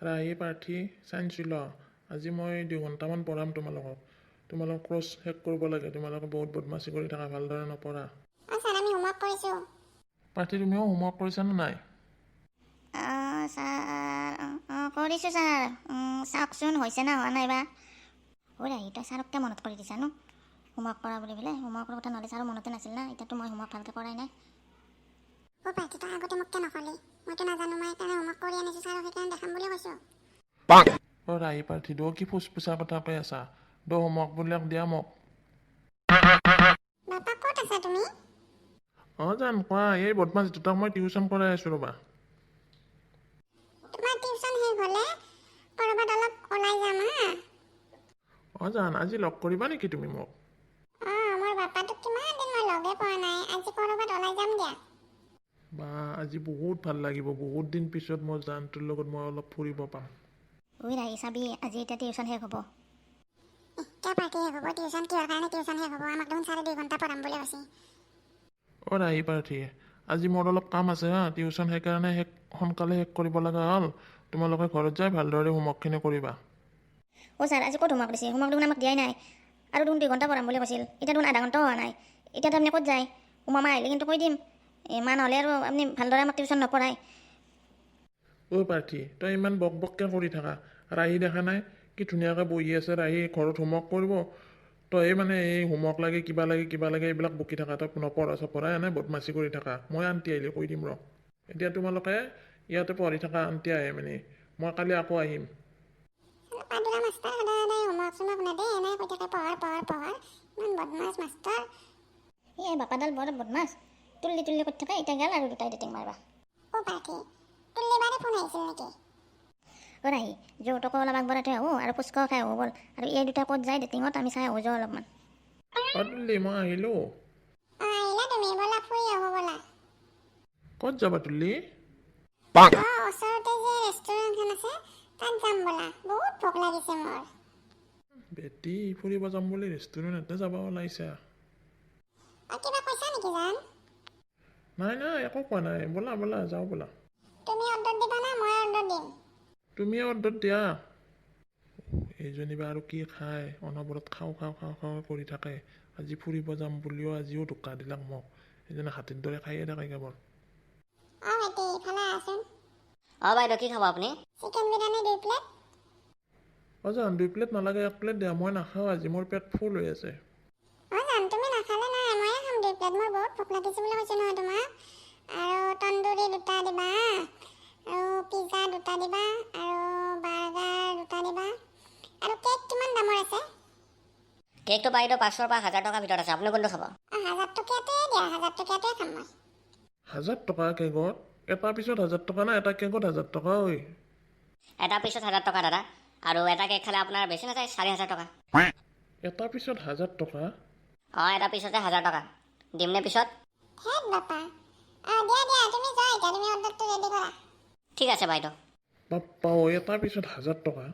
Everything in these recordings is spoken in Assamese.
ৰাহি প্ৰাৰ্থী চাইন্স ল আজি মই 2 ঘণ্টামান পঢ়াম তোমালোকক ক্ৰছ শেষ কৰিব লাগে। তোমালোকে বহুত বদমাচি কৰি থাকা, ভালদৰে নপঢ়া। স্যাৰ আমি হোমওয়াৰ্ক কৰেছি। প্ৰাৰ্থী তুমিও হোমৱৰ্ক কৰিছানে নাই? স্যাৰ কৰিছোঁ স্যাৰ। চাওকচোন হৈছে না হোৱা নাই বা। ৰাহি তই ছাৰক মনত কৰি দিছা ন হোমওয়াৰ্ক কৰা বুলি পেলাই। হোমওয়াৰ্কৰ কথা নহ'লে ছাৰৰ মনতে নাছিল না। এতিয়াতো মই হোমওয়াৰ্ক ভালকৈ কৰাই নাই। প্ৰাৰ্থী তই আগতে মোক কিয় নকলি? মইতো নাজানো, মই সেইকাৰণে হোমওয়াৰ্ক কৰি আনিছোঁ, ছাৰক সেইকাৰণে দেখাম বুলি কৈছোঁ। ৰাহি প্ৰাৰ্থী কি ফুচফুচা কথা কৈ আছা? হোমৱৰ্কবিলাক দিয়া মোক। বাপা ক'ত আছা তুমি? জান কোৱা, এই বদমাছ দুটাক মই টিউশ্যন কৰাই আছোঁ ৰ'বা। তোমাৰ টিউশ্যন শেষ হ'লে ক'ৰবাত অলপ ওলাই যাম হা। জান আজি লগ কৰিবা নেকি তুমি মোক? মোৰ বাপাটোক কিমান দিন মই লগে পোৱা নাই, আজি ক'ৰবাত ওলাই যাম দিয়া। বা আজি বহুত ভাল লাগিব, বহুত দিন পিছত মই জানটোৰ লগত মই অলপ ফুৰিব পাম। ৰাহি চাবি, আজি এতিয়া টিউশ্যন শেষ হ'ব। কিয় পাৰ্টি শেষ হ'ব? টিউশ্যন কিহৰ কাৰণে টিউশ্যন শেষ হ'ব? আমাক দেখোন ছাৰে 2 ঘণ্টা পঢ়াম বুলি কৈছে। ৰাহি প্ৰাৰ্থী আজি মোৰ অলপ কাম আছে হা, টিউশ্যন সেইকাৰণে সোনকালে শেষ কৰিব লগা হ'ল। তোমালোকে ঘৰত যাই ভালদৰে হোমৱৰ্কখিনি কৰিবা। ছাৰ আজি ক'ত হোমৱৰ্ক দিছে? হোমৱৰ্ক দেখোন আমাক দিয়াই নাই। আৰু দেখোন 2 ঘণ্টা পঢ়াম বুলি কৈছিল, এতিয়া দেখোন আধা ঘণ্টাও হোৱা নাই। এতিয়া আপুনি ক'ত যায়? মামা আহিলে কিন্তু কৈ দিম। মা নহ'লে আৰু আপুনি ভালদৰে আমাক টিউশ্যন নপঢ়ায়। প্ৰাৰ্থী তই ইমান বক বককৈ কৰি থাকা। ৰাহি দেখা নাই কি ধুনীয়াকৈ বহি আছে, ৰাহি ঘৰত হোমৱৰ্ক কৰিব। তই মানে এই হোমৱৰ্ক লাগে কিবা লাগে এইবিলাক বকি থাকা। তই নপঢ়া এনে বদমাচি কৰি থাকা। মই আন্টি আহিলে কৈ দিম এতিয়া তোমালোকে ইয়াতে পঢ়ি থাকা, আন্টি আহে মানে। মই কালি আকৌ আহিম। পাদুৰা মাষ্টাৰ সদায় হোমৱৰ্ক চোমৱৰ্ক নেদে, এনেই কৈ থাকে পঢ়ৰ। ইমান বদমাছ মাষ্টাৰ। এই বাপাডাল বৰ বদমাছ। তুল্লি কৰি থাকে, এতিয়া গেল আৰু দুটাই ডেটিং মাৰবা। প্ৰাৰ্থী তুল্লি বাৰে ফোন আহিছিল নেকি? ৰাহি যৌতুকো অলপ আগবঢ়াই থৈ আহোঁ আৰু ফুচকাও খাই আহোঁ ব'ল। আৰু এই দুটা ক'ত যায় ডেটিঙত, আমি চাই আহোঁ যাওঁ অলপমান। তুল্লি মই আহিলোঁ। আহিলা তুমি, ব'লা ফুৰি আহোঁ ব'লা। ক'ত যাবা তুল্লি? ওচৰতে যে ৰেষ্টুৰেণ্টখন আছে তাত যাম ব'লা, বহুত ভোক লাগিছে মোৰ। বেটি ফুৰিব যাম বুলি ৰেষ্টুৰেণ্টতে যাব ওলাইছা? কিবা কৈছা নেকি জান? নাই একো কোৱা নাই, ব'লা যাওঁ ব'লা। তুমি অৰ্ডাৰ দিবা না মই অৰ্ডাৰ দিম? তুমি অৰ্ডাৰ দিয়া। এইজনী বা আৰু কি খায়, অনবৰত খাওঁ কৰি থাকে। আজি ফুৰিব যাম বুলিও আজিও ধোকা দিলাক মোক। এইজনী হাতীৰ দৰে খায়ে থাকে কেৱল। ভাইটি ইফালে আহচোন। বাইদেউ কি খাব আপুনি? Chicken biryani 2 plate. জান 2 প্লেট নালাগে, 1 প্লেট দিয়া। মই নাখাওঁ আজি, মোৰ পেট ফুল হৈ আছে। জান তুমি নাখালে নাই, ময়ে খাম 2 প্লেট। মোৰ বহুত ভোক লাগিছে বুলি কৈছোঁ নহয় তোমাক। আৰু তন্দুৰী 2টা দিবা আৰু পিজ্জা 2টা দিবা আৰু বাৰ্গাৰ 2টা দিবা। আৰু কেক কিমান দামৰ আছে? কেকটো বাইদেউ 500 পৰা 1000 টকাৰ ভিতৰত আছে, আপুনি কোনটো খাব? 1000 টকীয়াটোৱে দিয়া, 1000 টকীয়াটোৱে খাম মই। 1000 টকা কেকত? এটা পিছত 1000 টকা না এটা কেকত 1000 টকা? এটা পিছত 1000 টকা দাদা, আৰু এটা কেক খালে আপোনাৰ বেছি নাযায়, 4500 টকা। এটা পিছত 1000 টকা? এটা পিছতে 1000 টকা। দিমনে পিছত? বাপা দিয়া তুমি যোৱা এতিয়া, তুমি অৰ্ডাৰটো ৰেডি কৰা। ঠিক আছে বাইদেউ। বাপ্পা এটা পিছত 1000 টকা?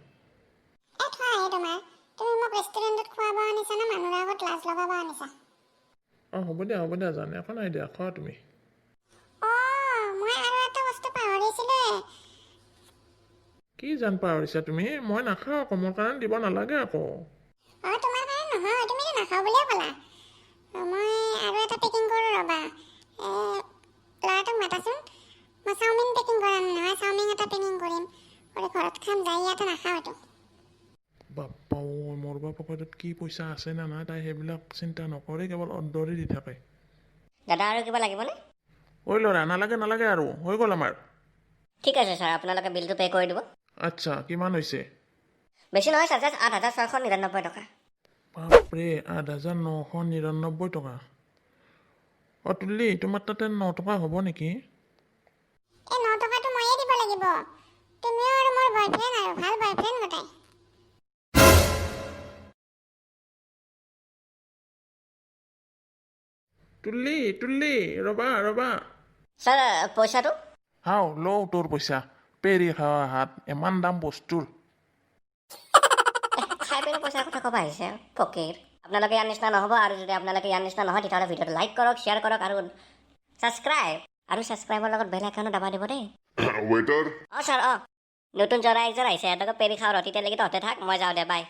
থোৱা তোমাৰ, তুমি মোক ৰেষ্টুৰেণ্টত খুৱাব আনিছা না মানুহৰ আগত লাজ লগাব আনিছা? হ'ব দিয়া জান, একো নাই দিয়া, খোৱা তুমি। মই আৰু এটা বস্তু পাহৰিছিলোৱে। কি জান পাহৰিছা তুমি? মই নাখাওঁ আকৌ, মোৰ কাৰণে দিব নালাগে আকৌ। তোমাৰ কাৰণে নহয়, তুমিতো নাখাওঁ বুলিয়ে ক'লা। মই আৰু এটা পেকিং কৰোঁ ৰ'বা। ল'ৰাটোক মাতাচোন, মই চাওমিন পেকিং কৰাম নহয়, চাওমিন এটা পেকিং কৰিম ঘৰত খাম, যাই ইয়াতে নাখাওঁ এইটো। বাপ্পা মোৰ পকেটত কি পইচা আছে নে নাই তাই সেইবিলাক চিন্তা নকৰে, কেৱল অৰ্ডাৰে দি থাকে। দাদা আৰু কিবা লাগিবনে? ল'ৰা নালাগে আৰু, হৈ গ'ল আমাৰ। ঠিক আছে ছাৰ, আপোনালোকে বিলটো পে' কৰি দিব। আচ্ছা, কিমান হৈছে? বেছি নহয় ছাৰ, জাষ্ট 8699 টকা। বাপৰে 8999 টকা? তুল্লি তোমাৰ তাতে 9 টকা হ'ব নেকি? এই 9 টকাটো ময়ে দিব লাগিব। তুমিও আৰু মোৰ বয়ফ্ৰেণ্ড, আৰু ভাল বয়ফ্ৰেণ্ড গোটাই। তুল্লি ৰবা। ছাৰ পইচাটো? লওঁ তোৰ পইচা। পেৰি খাৱা হাত, ইমান দাম বস্তুৰ। খাই পিনে পইচাৰ কথা ক'ব আহিছে ফকীৰ। আপোনালোকে ইয়াৰ নিচিনা নহ'ব, আৰু যদি আপোনালোকে ইয়াৰ নিচিনা নহয় তেতিয়াহ'লে ভিডিঅ'টো লাইক কৰক, শ্বেয়াৰ কৰক আৰু ছাবস্ক্ৰাইবৰ লগত বেল আইকনো দবাই দিব দেই। Waiter. ছাৰ নতুন জৰা একযোৰ আহিছে সিহঁতকে পেৰি খাওঁ ৰ তেতিয়ালৈকে তহঁতে থাক মই যাওঁ দে বাই